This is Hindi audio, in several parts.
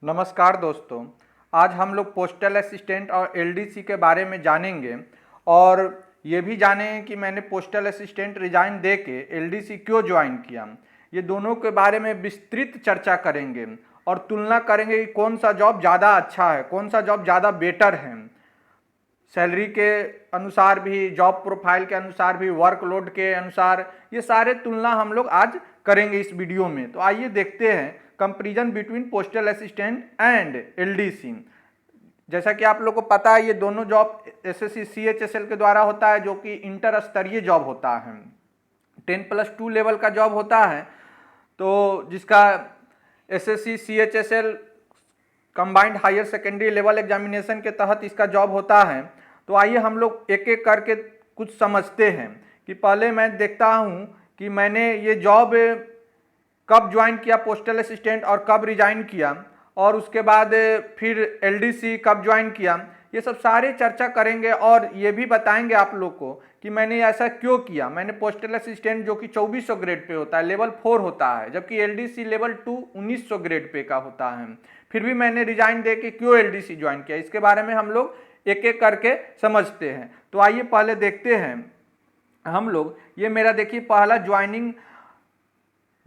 नमस्कार दोस्तों। आज हम लोग पोस्टल असिस्टेंट और एलडीसी के बारे में जानेंगे और ये भी जानेंगे कि मैंने पोस्टल असिस्टेंट रिजाइन दे के एलडीसी क्यों ज्वाइन किया। ये दोनों के बारे में विस्तृत चर्चा करेंगे और तुलना करेंगे कि कौन सा जॉब ज़्यादा अच्छा है, कौन सा जॉब ज़्यादा बेटर है, सैलरी के अनुसार भी, जॉब प्रोफाइल के अनुसार भी, वर्कलोड के अनुसार। ये सारे तुलना हम लोग आज करेंगे इस वीडियो में। तो आइए देखते हैं comparison between postal assistant and LDC. जैसा कि आप लोग को पता है, ये दोनों जॉब एसएससी सीएचएसएल के द्वारा होता है, जो कि इंटर स्तरीय जॉब होता है, 10+2 लेवल का जॉब होता है। तो जिसका SSC CHSL combined higher secondary level examination के तहत इसका जॉब होता है। तो आइए हम लोग एक एक करके कुछ समझते हैं कि पहले मैं देखता हूं कि मैंने ये जॉब कब ज्वाइन किया पोस्टल असिस्टेंट और कब रिजाइन किया, और उसके बाद फिर एलडीसी कब ज्वाइन किया। ये सब सारे चर्चा करेंगे और ये भी बताएंगे आप लोग को कि मैंने ऐसा क्यों किया। मैंने पोस्टल असिस्टेंट जो कि 2400 ग्रेड पे होता है, लेवल 4 होता है, जबकि एलडीसी लेवल 2 1900 ग्रेड पे का होता है। फिर भी मैंने रिजाइन दे के क्यों एलडीसी ज्वाइन किया, इसके बारे में हम लोग एक एक करके समझते हैं। तो आइए पहले देखते हैं हम लोग। ये मेरा देखिए पहला ज्वाइनिंग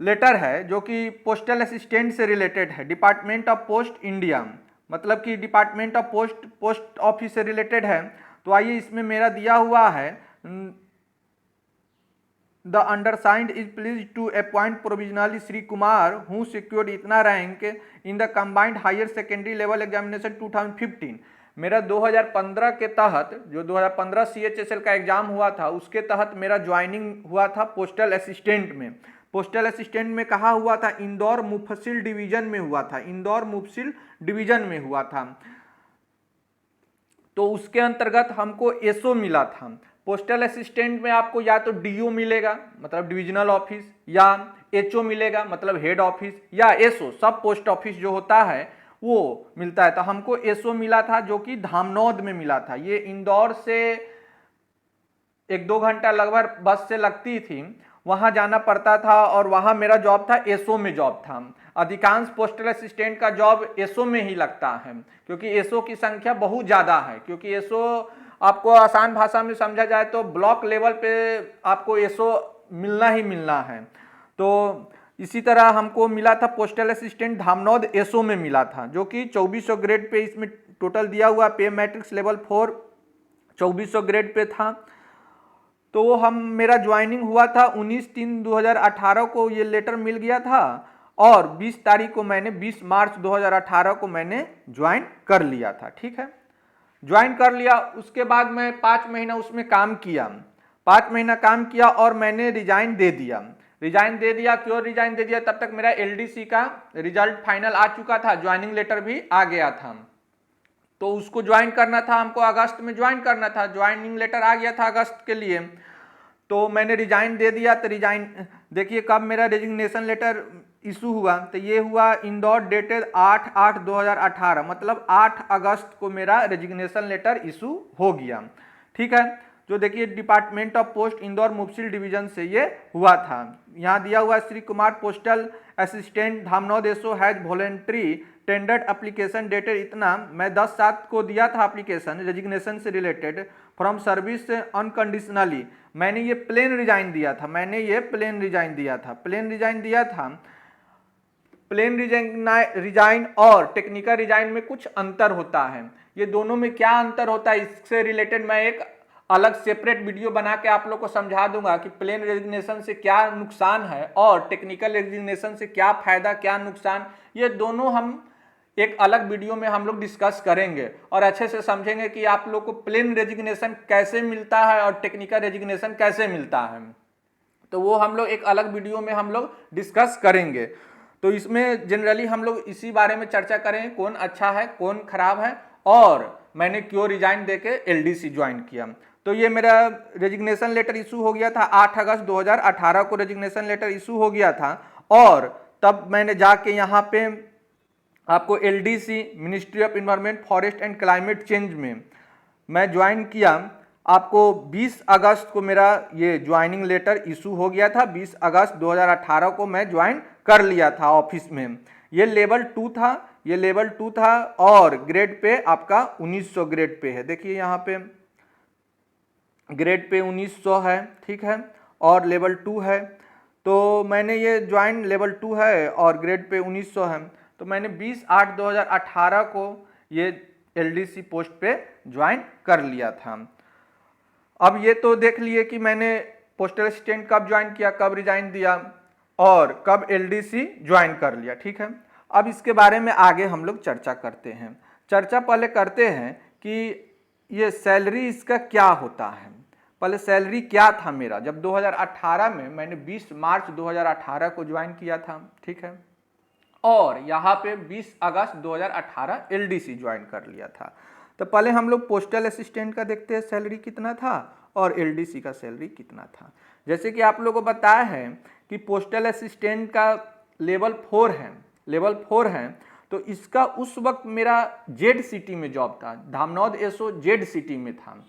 लेटर है जो कि पोस्टल असिस्टेंट से रिलेटेड है, डिपार्टमेंट ऑफ पोस्ट इंडिया, मतलब कि डिपार्टमेंट ऑफ पोस्ट ऑफिस से रिलेटेड है। तो आइए इसमें मेरा दिया हुआ है, the undersigned is please to appoint provisionally Shri Kumar who secured इतना rank in the combined higher secondary level examination 2015। मेरा 2015 के तहत, जो 2015 सीएचएसएल का एग्जाम हुआ था, उसके तहत मेरा ज्वाइनिंग हुआ था पोस्टल असिस्टेंट में। पोस्टल असिस्टेंट में कहाँ हुआ था? इंदौर मुफस्सिल डिवीजन में हुआ था, इंदौर मुफस्सिल डिवीजन में हुआ था। तो उसके अंतर्गत हमको एसओ मिला था। पोस्टल असिस्टेंट में आपको या तो डीओ मिलेगा, मतलब डिविजनल ऑफिस, या एचओ मिलेगा, मतलब हेड ऑफिस, या एसओ सब पोस्ट ऑफिस जो होता है वो मिलता है। तो हमको एसओ मिला था जो कि धामनौद में मिला था। ये इंदौर से 1-2 घंटा लगभग बस से लगती थी, वहां जाना पड़ता था और वहां मेरा जॉब था, एसओ में जॉब था। अधिकांश पोस्टल असिस्टेंट का जॉब एसओ में ही लगता है, क्योंकि एसओ की संख्या बहुत ज़्यादा है। क्योंकि एसओ आपको आसान भाषा में समझा जाए तो ब्लॉक लेवल पे आपको एसओ मिलना ही मिलना है। तो इसी तरह हमको मिला था पोस्टल असिस्टेंट धामनौद एसओ में मिला था, जो कि 2400 ग्रेड पे इसमें टोटल दिया हुआ, पे मैट्रिक्स लेवल 4 2400 ग्रेड पे था। तो वो मेरा ज्वाइनिंग हुआ था 19/3/2018 को, ये लेटर मिल गया था, और 20 तारीख को मैंने 20 मार्च 2018 को मैंने ज्वाइन कर लिया था। ठीक है, ज्वाइन कर लिया। उसके बाद मैं 5 महीना उसमें काम किया, 5 महीना काम किया और मैंने रिजाइन दे दिया। रिजाइन दे दिया, क्यों रिजाइन दे दिया? तब तक मेरा एलडीसी का रिजल्ट फाइनल आ चुका था, ज्वाइनिंग लेटर भी आ गया था। तो उसको ज्वाइन करना था, हमको अगस्त में ज्वाइन करना था, ज्वाइनिंग लेटर आ गया था अगस्त के लिए। तो मैंने रिजाइन दे दिया। तो रिजाइन देखिए कब मेरा रेजिग्नेशन लेटर इशू हुआ, तो ये हुआ इंदौर डेटेड 8/8/2018, मतलब 8 अगस्त को मेरा रेजिग्नेशन लेटर इशू हो गया। ठीक है, जो देखिए डिपार्टमेंट ऑफ पोस्ट इंदौर मुफस्सिल डिवीजन से ये हुआ था। यहाँ दिया हुआ Shri Kumar postal assistant Dhamnod SO has voluntary tendered application dated इतना, मैं 10/7 को दिया था एप्लीकेशन रेजिग्नेशन से रिलेटेड फ्रॉम सर्विस अनकंडीशनली। मैंने ये प्लेन रिजाइन दिया था, मैंने ये प्लेन रिजाइन दिया था, प्लेन रिजाइन दिया था। प्लेन रिजाइन और टेक्निकल रिजाइन में कुछ अंतर होता है। ये दोनों में क्या अंतर होता है, इससे रिलेटेड मैं एक अलग सेपरेट वीडियो बना के आप लोग को समझा दूंगा कि प्लेन रेजिग्नेशन से क्या नुकसान है और टेक्निकल रेजिग्नेशन से क्या फायदा क्या नुकसान। ये दोनों हम एक अलग वीडियो में हम लोग डिस्कस करेंगे और अच्छे से समझेंगे कि आप लोग को प्लेन रेजिग्नेशन कैसे मिलता है और टेक्निकल रेजिग्नेशन कैसे मिलता है। तो वो हम लोग एक अलग वीडियो में हम लोग डिस्कस करेंगे। तो इसमें जनरली हम लोग इसी बारे में चर्चा करेंगे, कौन अच्छा है कौन खराब है और मैंने क्यों रिजाइन देके एलडीसी ज्वाइन किया। तो ये मेरा रेजिग्नेशन लेटर इशू हो गया था 8 अगस्त 2018 को रेजिग्नेशन लेटर इशू हो गया था। और तब मैंने जाके यहाँ पे आपको LDC ministry of environment forest and climate change में मैं ज्वाइन किया। आपको 20 अगस्त को मेरा ये ज्वाइनिंग लेटर इशू हो गया था, 20 अगस्त 2018 को मैं ज्वाइन कर लिया था ऑफिस में। ये लेवल 2 था, ये लेवल 2 था और ग्रेड पे आपका 1900 ग्रेड पे है। देखिए यहाँ पे ग्रेड पे 1900 है, ठीक है, और लेवल 2 है। तो मैंने ये ज्वाइन लेवल 2 है और ग्रेड पे 1900 है, तो मैंने 20/8/2018 को ये एलडीसी पोस्ट पे ज्वाइन कर लिया था। अब ये तो देख लिए कि मैंने पोस्टल असिस्टेंट कब ज्वाइन किया, कब रिजाइन दिया और कब एलडीसी ज्वाइन कर लिया, ठीक है। अब इसके बारे में आगे हम लोग चर्चा करते हैं। चर्चा पहले करते हैं कि ये सैलरी इसका क्या होता है। पहले सैलरी क्या था मेरा जब 2018 में, मैंने 20 मार्च 2018 को ज्वाइन किया था, ठीक है, और यहाँ पे 20 अगस्त 2018 एलडीसी ज्वाइन कर लिया था। तो पहले हम लोग पोस्टल असिस्टेंट का देखते हैं सैलरी कितना था और एलडीसी का सैलरी कितना था। जैसे कि आप लोगों को बताया है कि पोस्टल असिस्टेंट का लेवल 4 है, लेवल 4 है, तो इसका उस वक्त मेरा जेड सिटी में जॉब था, धामनौद एसओ जेड सिटी में था।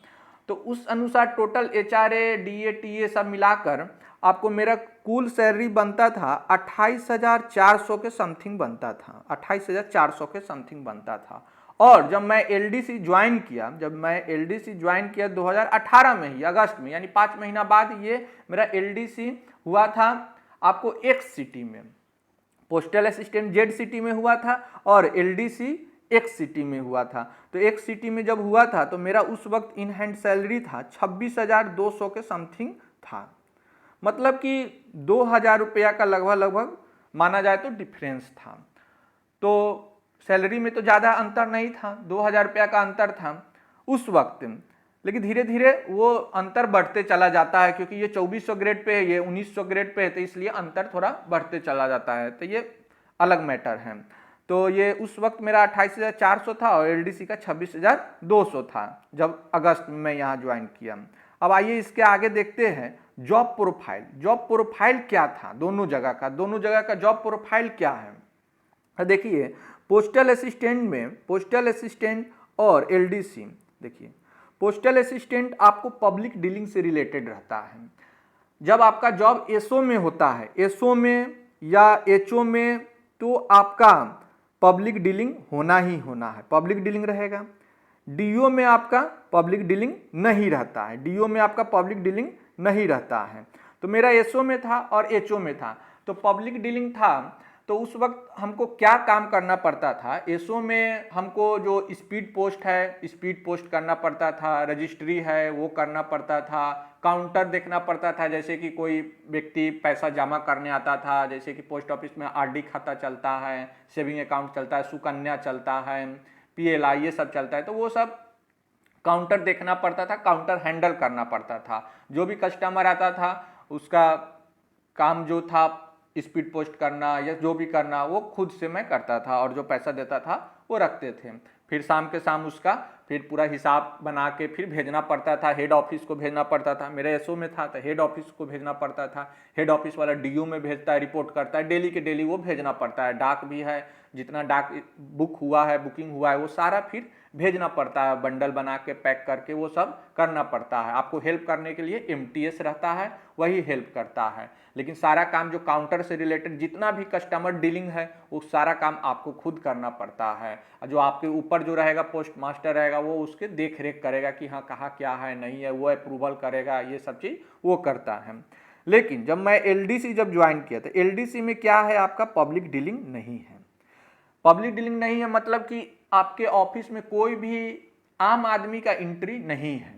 तो उस अनुसार टोटल एचआरए डीए टीए सब मिलाकर आपको मेरा कुल सैलरी बनता था 28,400 के समथिंग बनता था, 28,400 के समथिंग बनता था। और जब मैं एलडीसी ज्वाइन किया, जब मैं एलडीसी ज्वाइन किया 2018 में ही अगस्त में, यानी 5 महीना बाद ये मेरा एलडीसी हुआ था आपको एक्स सिटी में। पोस्टल असिस्टेंट जेड सिटी में हुआ था और एलडीसी एक्स सिटी में हुआ था। तो एक्स सिटी में जब हुआ था तो मेरा उस वक्त इन हैंड सैलरी था 26,200 के समथिंग था, मतलब कि 2,000 रुपया का लगभग माना जाए तो डिफरेंस था। तो सैलरी में तो ज़्यादा अंतर नहीं था, 2,000 रुपया का अंतर था उस वक्त, लेकिन धीरे धीरे वो अंतर बढ़ते चला जाता है, क्योंकि ये 2400 ग्रेड पे है, ये 1900 ग्रेड पे है, तो इसलिए अंतर थोड़ा बढ़ते चला जाता है, तो ये अलग मैटर है। तो ये उस वक्त मेरा 28,400 था और एलडीसी का 26,200 था जब अगस्त में मैं यहाँ ज्वाइन किया। अब आइए इसके आगे देखते हैं जॉब प्रोफाइल। जॉब प्रोफाइल क्या था दोनों जगह का, दोनों जगह का जॉब प्रोफाइल क्या है। देखिए पोस्टल असिस्टेंट में, पोस्टल असिस्टेंट और एलडीसी, देखिए पोस्टल असिस्टेंट आपको पब्लिक डीलिंग से रिलेटेड रहता है। जब आपका जॉब एसओ में होता है, एसओ में या एचओ में, तो आपका पब्लिक डीलिंग होना ही होना है, पब्लिक डीलिंग रहेगा। डीओ में आपका पब्लिक डीलिंग नहीं रहता है, डीओ में आपका पब्लिक डीलिंग नहीं रहता है। तो मेरा एसओ में था और एचओ में था, तो पब्लिक डीलिंग था। तो उस वक्त हमको क्या काम करना पड़ता था, एसओ में हमको जो स्पीड पोस्ट है, स्पीड पोस्ट करना पड़ता था, रजिस्ट्री है वो करना पड़ता था, काउंटर देखना पड़ता था, जैसे कि कोई व्यक्ति पैसा जमा करने आता था, जैसे कि पोस्ट ऑफिस में आरडी खाता चलता है, सेविंग अकाउंट चलता है, सुकन्या चलता है, पीएलआई ये सब चलता है, तो वो सब काउंटर देखना पड़ता था, काउंटर हैंडल करना पड़ता था। जो भी कस्टमर आता था उसका काम जो था स्पीड पोस्ट करना या जो भी करना वो खुद से मैं करता था, और जो पैसा देता था वो रखते थे। फिर शाम के शाम उसका फिर पूरा हिसाब बना के फिर भेजना पड़ता था, हेड ऑफिस को भेजना पड़ता था। मेरे एसओ में था तो हेड ऑफिस को भेजना पड़ता था, हेड ऑफिस वाला डीओ में भेजता है, रिपोर्ट करता है, डेली के डेली वो भेजना पड़ता है। डाक भी है, जितना डाक बुक हुआ है, बुकिंग हुआ है, वो सारा फिर भेजना पड़ता है, बंडल बना के पैक करके वो सब करना पड़ता है। आपको हेल्प करने के लिए एमटीएस रहता है, वही हेल्प करता है, लेकिन सारा काम जो काउंटर से रिलेटेड जितना भी कस्टमर डीलिंग है वो सारा काम आपको खुद करना पड़ता है। जो आपके ऊपर जो रहेगा पोस्ट मास्टर रहेगा वो उसके देख रेख करेगा कि हाँ कहाँ क्या है नहीं है, वो अप्रूवल करेगा, ये सब चीज़ वो करता है। लेकिन जब मैं एलडीसी जब ज्वाइन किया तो एलडीसी में क्या है, आपका पब्लिक डीलिंग नहीं है। पब्लिक डीलिंग नहीं है मतलब कि आपके ऑफिस में कोई भी आम आदमी का एंट्री नहीं है,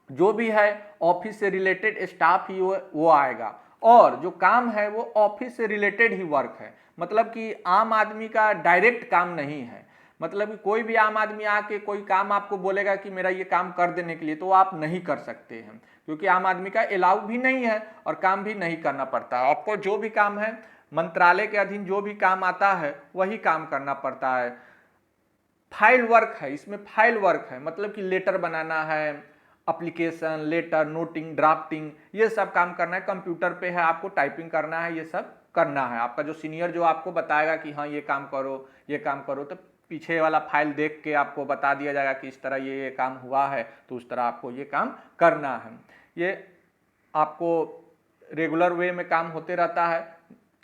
जो भी है ऑफिस से रिलेटेड स्टाफ ही वो आएगा, और जो काम है वो ऑफिस से रिलेटेड ही वर्क है, मतलब कि आम आदमी का डायरेक्ट काम नहीं है। मतलब कि कोई भी आम आदमी आके कोई काम आपको बोलेगा कि मेरा ये काम कर देने के लिए, तो आप नहीं कर सकते हैं, क्योंकि आम आदमी का अलाउ भी नहीं है और काम भी नहीं करना पड़ता है। आपको जो भी काम है मंत्रालय के अधीन जो भी काम आता है वही काम करना पड़ता है। फाइल वर्क है, इसमें फाइल वर्क है, मतलब कि लेटर बनाना है, एप्लीकेशन, लेटर, नोटिंग, ड्राफ्टिंग, ये सब काम करना है। कंप्यूटर पे है, आपको टाइपिंग करना है, ये सब करना है। आपका जो सीनियर जो आपको बताएगा कि हाँ ये काम करो, ये काम करो, तो पीछे वाला फाइल देख के आपको बता दिया जाएगा कि इस तरह ये काम हुआ है, तो उस तरह आपको ये काम करना है। ये आपको रेगुलर वे में काम होते रहता है।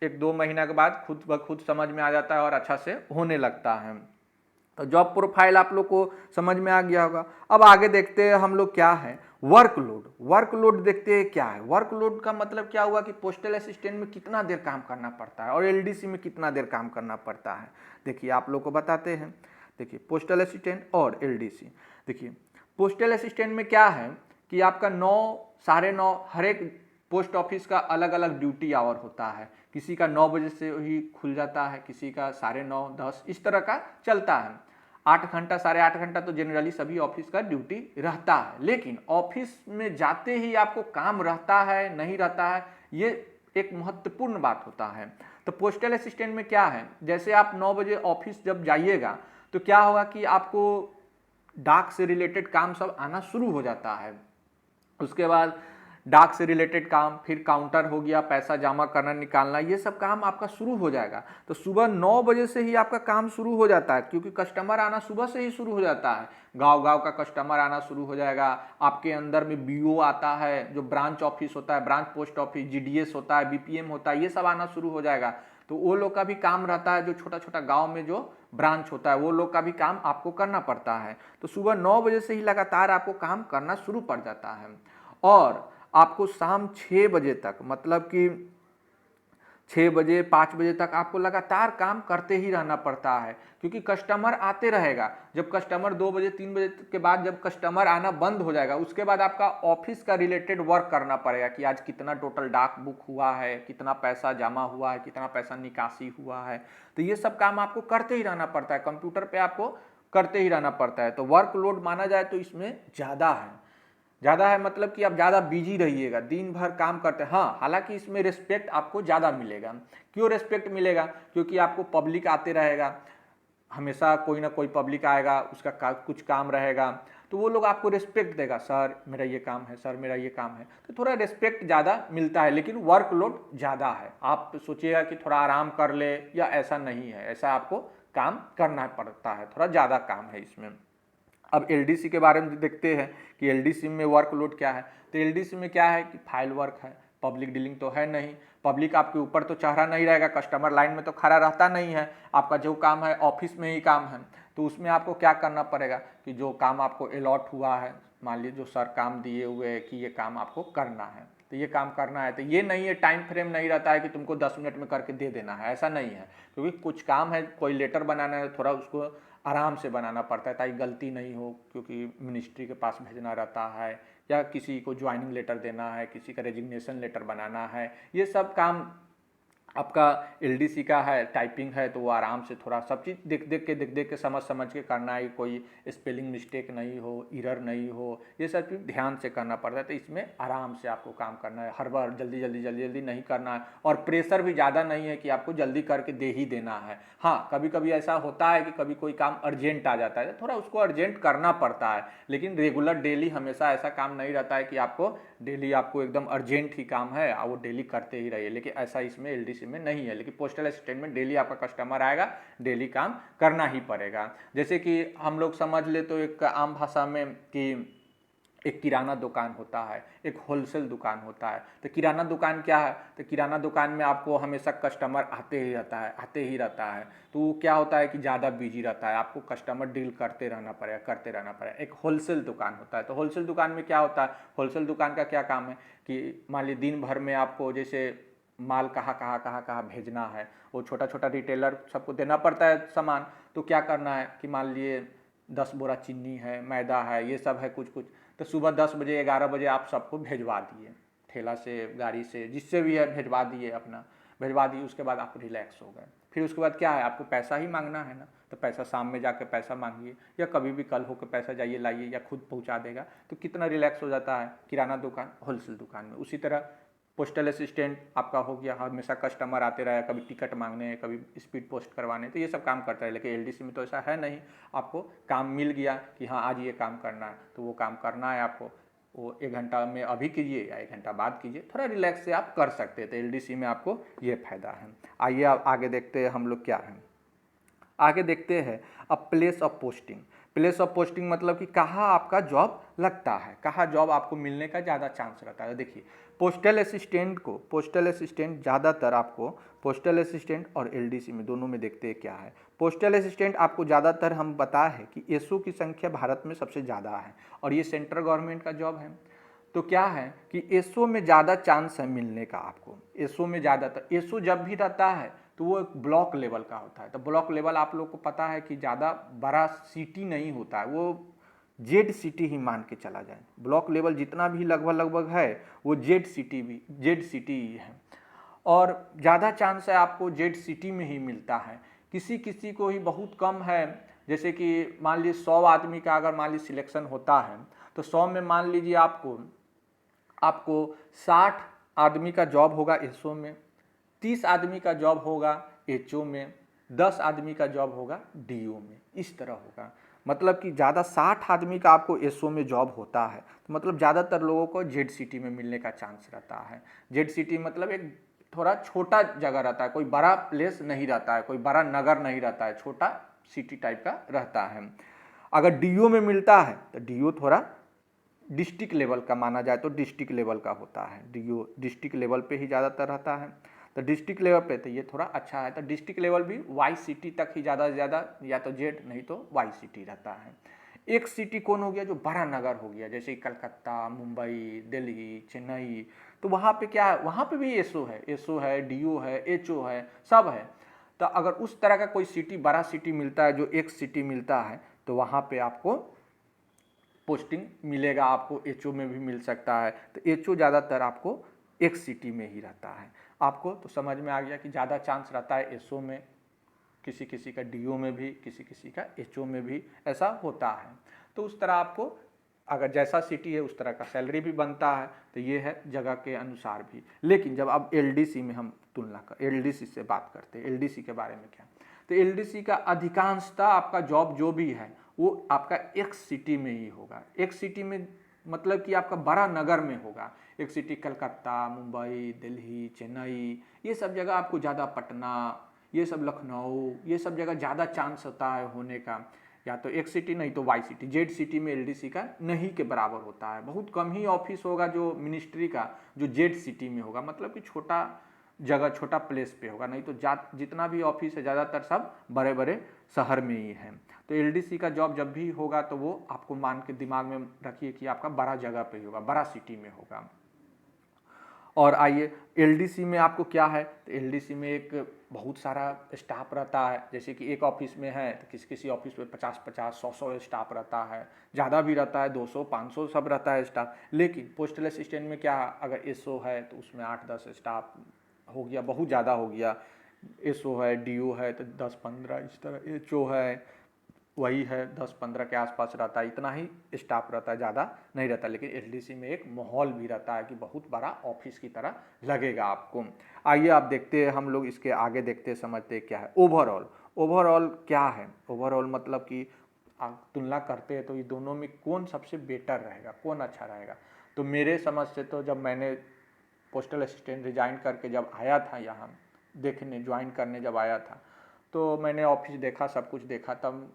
एक 2 महीना के बाद खुद ब खुद समझ में आ जाता है और अच्छा से होने लगता है। तो जॉब प्रोफाइल आप लोग को समझ में आ गया होगा। अब आगे देखते हैं हम लोग क्या है, वर्कलोड। वर्कलोड देखते हैं क्या है। वर्कलोड का मतलब क्या हुआ कि पोस्टल असिस्टेंट में कितना देर काम करना पड़ता है और एलडीसी में कितना देर काम करना पड़ता है। देखिए आप लोग को बताते हैं। देखिए पोस्टल असिस्टेंट और एलडीसी। देखिए पोस्टल असिस्टेंट में क्या है कि आपका 9 साढ़े 9 हर एक पोस्ट ऑफिस का अलग अलग ड्यूटी आवर होता है। किसी का 9 बजे से ही खुल जाता है, किसी का 9:30 10 इस तरह का चलता है। 8 घंटा 8.5 घंटा तो जनरली सभी ऑफिस का ड्यूटी रहता है। लेकिन ऑफिस में जाते ही आपको काम रहता है नहीं रहता है, ये एक महत्वपूर्ण बात होता है। तो पोस्टल असिस्टेंट में क्या है, जैसे आप 9 बजे ऑफिस जब जाइएगा तो क्या होगा कि आपको डाक से रिलेटेड काम सब आना शुरू हो जाता है। उसके बाद डाक से रिलेटेड काम, फिर काउंटर हो गया, पैसा जमा करना निकालना, ये सब काम आपका शुरू हो जाएगा। तो सुबह 9 बजे से ही आपका काम शुरू हो जाता है, क्योंकि कस्टमर आना सुबह से ही शुरू हो जाता है। गांव गांव का कस्टमर आना शुरू हो जाएगा। आपके अंदर में बीओ आता है, जो ब्रांच ऑफिस होता है, ब्रांच पोस्ट ऑफिस, जीडीएस होता है, बीपीएम होता है, ये सब आना शुरू हो जाएगा। तो वो लोग का भी काम रहता है, जो छोटा छोटा गांव में जो ब्रांच होता है वो लोग का भी काम आपको करना पड़ता है। तो सुबह 9 बजे से ही लगातार आपको काम करना शुरू पड़ जाता है और आपको शाम 6 बजे तक, मतलब कि 6 बजे 5 बजे तक आपको लगातार काम करते ही रहना पड़ता है, क्योंकि कस्टमर आते रहेगा। जब कस्टमर 2 बजे 3 बजे के बाद जब कस्टमर आना बंद हो जाएगा, उसके बाद आपका ऑफिस का रिलेटेड वर्क करना पड़ेगा कि आज कितना टोटल डाक बुक हुआ है, कितना पैसा जमा हुआ है, कितना पैसा निकासी हुआ है। तो ये सब काम आपको करते ही रहना पड़ता है, कंप्यूटर पे आपको करते ही रहना पड़ता है। तो वर्कलोड माना जाए तो इसमें ज़्यादा है, मतलब कि आप ज़्यादा बिजी रहिएगा, दिन भर काम करते हैं। हाँ, हालांकि इसमें रिस्पेक्ट आपको ज़्यादा मिलेगा। क्यों रिस्पेक्ट मिलेगा? क्योंकि आपको पब्लिक आते रहेगा, हमेशा कोई ना कोई पब्लिक आएगा, उसका कुछ काम रहेगा, तो वो लोग आपको रिस्पेक्ट देगा। सर मेरा ये काम है, सर मेरा ये काम है, तो थोड़ा रिस्पेक्ट ज़्यादा मिलता है। लेकिन वर्कलोड ज़्यादा है। आप सोचिएगा कि थोड़ा आराम कर ले, या ऐसा नहीं है, ऐसा आपको काम करना पड़ता है, थोड़ा ज़्यादा काम है इसमें। अब एलडीसी के बारे में देखते हैं कि एलडीसी में वर्कलोड क्या है। तो एलडीसी में क्या है कि फाइल वर्क है, पब्लिक डीलिंग तो है नहीं। पब्लिक आपके ऊपर तो चढ़ा नहीं रहेगा, कस्टमर लाइन में तो खड़ा रहता नहीं है। आपका जो काम है ऑफिस में ही काम है, तो उसमें आपको क्या करना पड़ेगा कि जो काम आपको अलॉट हुआ है, मान लीजिए जो सर काम दिए हुए है कि ये काम आपको करना है, तो ये काम करना है। तो ये नहीं है, टाइम फ्रेम नहीं रहता है कि तुमको 10 मिनट में करके दे देना है, ऐसा नहीं है। क्योंकि कुछ काम है, कोई लेटर बनाना है, थोड़ा उसको आराम से बनाना पड़ता है ताकि गलती नहीं हो, क्योंकि मिनिस्ट्री के पास भेजना रहता है, या किसी को ज्वाइनिंग लेटर देना है, किसी का रेजिग्नेशन लेटर बनाना है। ये सब काम आपका एलडीसी का है, टाइपिंग है, तो वो आराम से थोड़ा सब चीज़ देख देख के समझ के करना है, कोई स्पेलिंग मिस्टेक नहीं हो, एरर नहीं हो, ये सब चीज़ ध्यान से करना पड़ता है। तो इसमें आराम से आपको काम करना है, हर बार जल्दी नहीं करना है। और प्रेशर भी ज़्यादा नहीं है कि आपको जल्दी करके दे ही देना है। हाँ, कभी कभी ऐसा होता है कि कभी कोई काम अर्जेंट आ जाता है, थोड़ा उसको अर्जेंट करना पड़ता है। लेकिन रेगुलर डेली हमेशा ऐसा काम नहीं रहता है कि आपको डेली आपको एकदम अर्जेंट ही काम है और वो डेली करते ही रहिए, लेकिन ऐसा इसमें एलडीसी में नहीं है। लेकिन पोस्टल असिस्टेंट में डेली आपका कस्टमर आएगा, डेली काम करना ही पड़ेगा। जैसे कि हम लोग समझ ले तो एक आम भाषा में कि एक किराना दुकान होता है, एक होलसेल दुकान होता है। तो किराना दुकान क्या है? तो किराना दुकान में आपको हमेशा कस्टमर आते ही रहता है। तो वो क्या होता है कि ज़्यादा बिजी रहता है, आपको कस्टमर डील करते रहना पड़ेगा। एक होलसेल दुकान होता है। तो होलसेल दुकान में क्या होता है? होलसेल दुकान का क्या काम है कि मान लीजिए दिन भर में आपको जैसे माल कहाँ भेजना है, वो छोटा छोटा रिटेलर सबको देना पड़ता है सामान। तो क्या करना है कि मान लीजिए 10 बोरा चीनी है, मैदा है, ये सब है कुछ तो सुबह 10 बजे 11 बजे आप सबको भेजवा दिए, ठेला से, गाड़ी से, जिससे भी है भेजवा दिए, उसके बाद आप रिलैक्स हो गए। फिर उसके बाद क्या है, आपको पैसा ही मांगना है ना, तो पैसा शाम में जाके पैसा मांगिए, या कभी भी कल होकर पैसा जाइए लाइए, या खुद पहुंचा देगा। तो कितना रिलैक्स हो जाता है किराना दुकान, होलसेल दुकान में। उसी तरह पोस्टल असिस्टेंट आपका हो गया, हमेशा कस्टमर आते रहे, कभी टिकट मांगने, कभी स्पीड पोस्ट करवाने, तो ये सब काम करता है। लेकिन एलडीसी में तो ऐसा है नहीं, आपको काम मिल गया कि हाँ आज ये काम करना है, तो वो काम करना है आपको, वो 1 घंटा में अभी कीजिए या 1 घंटा बाद कीजिए, थोड़ा रिलैक्स से आप कर सकते हैं। तो एलडीसी में आपको ये फायदा है। आइए आप आगे देखते हैं हम लोग क्या है। आगे देखते हैं अब place of posting. Place of posting मतलब कि कहाँ आपका जॉब लगता है, कहाँ जॉब आपको मिलने का ज़्यादा चांस रहता है। देखिए पोस्टल असिस्टेंट ज़्यादातर आपको पोस्टल असिस्टेंट और एलडीसी में दोनों में देखते हैं क्या है। पोस्टल असिस्टेंट आपको ज़्यादातर हम बता है कि एसओ की संख्या भारत में सबसे ज़्यादा है और ये सेंट्रल गवर्नमेंट का जॉब है। तो क्या है कि एसओ में ज़्यादा चांस है मिलने का आपको। एसओ में ज़्यादातर एसओ जब भी रहता है तो वो एक ब्लॉक लेवल का होता है। तो ब्लॉक लेवल आप लोग को पता है कि ज़्यादा बड़ा सिटी नहीं होता है, वो जेड सिटी ही मान के चला जाए। ब्लॉक लेवल जितना भी लगभग है वो जेड सिटी ही है और ज़्यादा चांस है आपको जेड सिटी में ही मिलता है। किसी किसी को ही बहुत कम है, जैसे कि मान लीजिए 100 आदमी का अगर मान लीजिए सिलेक्शन होता है तो 100 में मान लीजिए आपको 60 आदमी का जॉब होगा एसओ में, 30 आदमी का जॉब होगा एचओ में, 10 आदमी का जॉब होगा डीओ में। इस तरह होगा, मतलब कि ज़्यादा 60 आदमी का आपको एसओ में जॉब होता है तो मतलब ज़्यादातर लोगों को जेड सिटी में मिलने का चांस रहता है। जेड सिटी मतलब एक थोड़ा छोटा जगह रहता है, कोई बड़ा प्लेस नहीं रहता है, कोई बड़ा नगर नहीं रहता है, छोटा सिटी टाइप का रहता है। अगर डीओ में मिलता है तो डीओ थोड़ा डिस्ट्रिक्ट लेवल का माना जाए तो डिस्ट्रिक्ट लेवल का होता है। डीओ डिस्ट्रिक्ट लेवल पे ही ज़्यादातर रहता है। तो डिस्ट्रिक्ट लेवल पे तो ये थोड़ा अच्छा है। तो डिस्ट्रिक्ट लेवल भी वाई सिटी तक ही ज़्यादा से ज़्यादा या तो जेड नहीं तो वाई सिटी रहता है। एक सिटी कौन हो गया, जो बड़ा नगर हो गया, जैसे कलकत्ता, मुंबई, दिल्ली, चेन्नई। तो वहाँ पे क्या है, वहाँ पे भी एसओ है, डीओ है, एचओ है, सब है। तो अगर उस तरह का कोई सिटी, बड़ा सिटी मिलता है, जो एक सिटी मिलता है, तो वहाँ पे आपको पोस्टिंग मिलेगा। आपको एचओ में भी मिल सकता है। तो एचओ ज़्यादातर आपको एक सिटी में ही रहता है। आपको तो समझ में आ गया कि ज़्यादा चांस रहता है एसओ में, किसी किसी का डीओ में भी, किसी किसी का एचओ में भी ऐसा होता है। तो उस तरह आपको अगर जैसा सिटी है उस तरह का सैलरी भी बनता है। तो ये है जगह के अनुसार भी। लेकिन जब अब एलडीसी में हम तुलना कर, एलडीसी से बात करते हैं, एलडीसी के बारे में क्या, तो एलडीसी का अधिकांशतः आपका जॉब जो भी है वो आपका एक सिटी में ही होगा। एक सिटी में मतलब कि आपका बड़ा नगर में होगा। एक सिटी कलकत्ता, मुंबई, दिल्ली, चेन्नई, ये सब जगह आपको ज़्यादा, पटना, ये सब लखनऊ, ये सब जगह ज़्यादा चांस होता है होने का। या तो एक सिटी नहीं तो वाई सिटी। जेड सिटी में एलडीसी का नहीं के बराबर होता है। बहुत कम ही ऑफिस होगा जो मिनिस्ट्री का जो जेड सिटी में होगा, मतलब कि छोटा जगह, छोटा प्लेस पे होगा। नहीं तो जितना भी ऑफिस है ज़्यादातर सब बड़े बड़े शहर में ही है। तो एलडीसी का जॉब जब भी होगा तो वो आपको मान के दिमाग में रखिए कि आपका बड़ा जगह पे ही होगा, बड़ा सिटी में होगा। और आइए एलडीसी में आपको क्या है, तो एलडीसी में एक बहुत सारा स्टाफ रहता है। जैसे कि एक ऑफिस में है तो किसी किसी ऑफिस में 50-50, 100-100 स्टाफ रहता है, ज़्यादा भी रहता है, 200-500 सब रहता है स्टाफ। लेकिन पोस्टल असिस्टेंट में क्या है, अगर एसओ है तो उसमें 8-10 स्टाफ हो गया, बहुत ज़्यादा हो गया। एसओ है, डीओ है तो 10-15, इस तरह एचओ है वही है 10-15 के आसपास रहता है। इतना ही स्टाफ रहता है, ज़्यादा नहीं रहता। लेकिन एलडीसी में एक माहौल भी रहता है कि बहुत बड़ा ऑफिस की तरह लगेगा आपको। आइए आप देखते हैं, हम लोग इसके आगे देखते समझते हैं क्या है ओवरऑल क्या है। ओवरऑल मतलब कि आप तुलना करते हैं तो ये दोनों में कौन सबसे बेटर रहेगा, कौन अच्छा रहेगा। तो मेरे समझ से तो जब मैंने पोस्टल असिस्टेंट रिजाइन करके जब आया था यहाँ देखने, ज्वाइन करने जब आया था, तो मैंने ऑफिस देखा, सब कुछ देखा। तब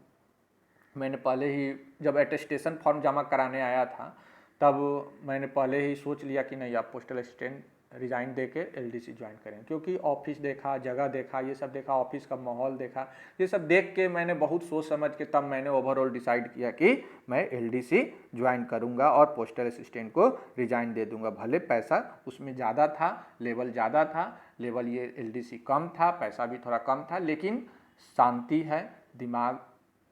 मैंने पहले ही जब अटेस्टेशन फॉर्म जमा कराने आया था तब मैंने पहले ही सोच लिया कि नहीं, आप पोस्टल असिस्टेंट रिज़ाइन दे के एलडीसी ज्वाइन करें। क्योंकि ऑफिस देखा, जगह देखा, ये सब देखा, ऑफिस का माहौल देखा, ये सब देख के मैंने बहुत सोच समझ के तब मैंने ओवरऑल डिसाइड किया कि मैं एलडीसी ज्वाइन करूंगा और पोस्टल असिस्टेंट को रिज़ाइन दे दूंगा। भले पैसा उसमें ज़्यादा था, लेवल ज़्यादा था, लेवल ये एलडीसी कम था, पैसा भी थोड़ा कम था, लेकिन शांति है, दिमाग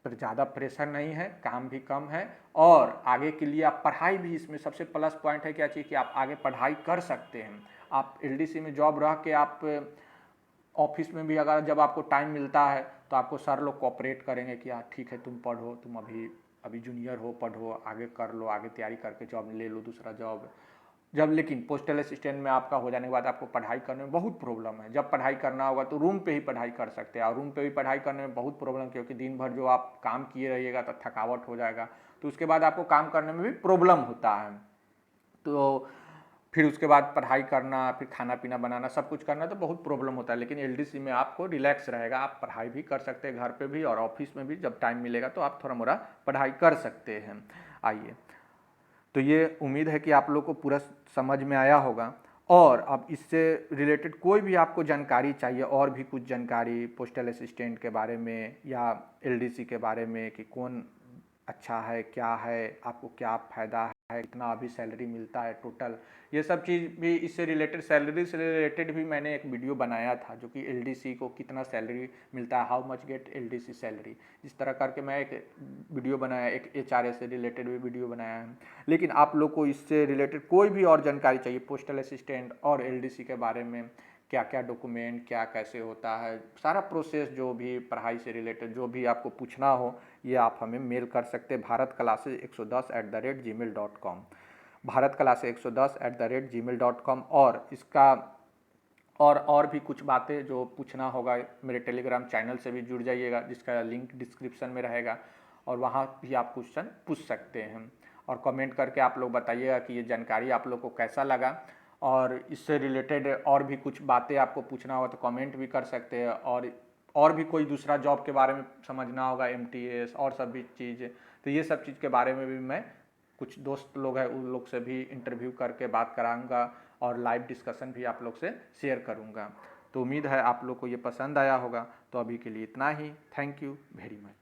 पर ज़्यादा प्रेशर नहीं है, काम भी कम है और आगे के लिए आप पढ़ाई भी, इसमें सबसे प्लस पॉइंट है क्या चीज़ कि आप आगे पढ़ाई कर सकते हैं। आप एलडीसी में जॉब रह के आप ऑफिस में भी अगर जब आपको टाइम मिलता है तो आपको सर लोग कोऑपरेट करेंगे कि हाँ ठीक है, तुम पढ़ो, तुम अभी जूनियर हो, पढ़ो, आगे कर लो, आगे तैयारी करके जॉब ले लो, दूसरा जॉब जब। लेकिन पोस्टल असिस्टेंट में आपका हो जाने के बाद आपको पढ़ाई करने में बहुत प्रॉब्लम है। जब पढ़ाई करना होगा तो रूम पे ही पढ़ाई कर सकते हैं, और रूम पे भी पढ़ाई करने में बहुत प्रॉब्लम, क्योंकि दिन भर जो आप काम किए रहिएगा तो थकावट हो जाएगा, तो उसके बाद आपको काम करने में भी प्रॉब्लम होता है। तो फिर उसके बाद पढ़ाई करना, फिर खाना पीना बनाना, सब कुछ करना तो बहुत प्रॉब्लम होता है। लेकिन एलडीसी में आपको रिलैक्स रहेगा, आप पढ़ाई भी कर सकते हैं घर पे भी और ऑफिस में भी, जब टाइम मिलेगा तो आप थोड़ा मोड़ा पढ़ाई कर सकते हैं। आइए, तो ये उम्मीद है कि आप लोग को पूरा समझ में आया होगा। और अब इससे रिलेटेड कोई भी आपको जानकारी चाहिए, और भी कुछ जानकारी पोस्टल असिस्टेंट के बारे में या एलडीसी के बारे में कि कौन अच्छा है, क्या है, आपको क्या फ़ायदा है, कितना अभी सैलरी मिलता है टोटल, ये सब चीज़ भी इससे रिलेटेड, सैलरी से रिलेटेड भी मैंने एक वीडियो बनाया था, जो कि एलडीसी को कितना सैलरी मिलता है, how much get LDC salary, इस तरह करके मैं एक वीडियो बनाया, एक एचआरए से रिलेटेड भी वीडियो बनाया है। लेकिन आप लोग को इससे रिलेटेड कोई भी और जानकारी चाहिए पोस्टल असिस्टेंट और एलडीसी के बारे में, क्या क्या डॉक्यूमेंट, क्या कैसे होता है, सारा प्रोसेस जो भी पढ़ाई से रिलेटेड जो भी आपको पूछना हो, ये आप हमें मेल कर सकते हैं bharatclasses110@gmail.com, bharatclasses110@gmail.com। और इसका और भी कुछ बातें जो पूछना होगा, मेरे टेलीग्राम चैनल से भी जुड़ जाइएगा, जिसका लिंक डिस्क्रिप्शन में रहेगा, और वहाँ भी आप क्वेश्चन पूछ सकते हैं। और कमेंट करके आप लोग बताइएगा कि ये जानकारी आप लोग को कैसा लगा, और इससे रिलेटेड और भी कुछ बातें आपको पूछना होगा तो कमेंट भी कर सकते हैं। और भी कोई दूसरा जॉब के बारे में समझना होगा, एमटीएस और सभी चीज़, तो ये सब चीज़ के बारे में भी मैं कुछ दोस्त लोग हैं उन लोग से भी इंटरव्यू करके बात कराऊंगा, और लाइव डिस्कशन भी आप लोग से शेयर करूंगा। तो उम्मीद है आप लोग को ये पसंद आया होगा। तो अभी के लिए इतना ही। Thank you very much.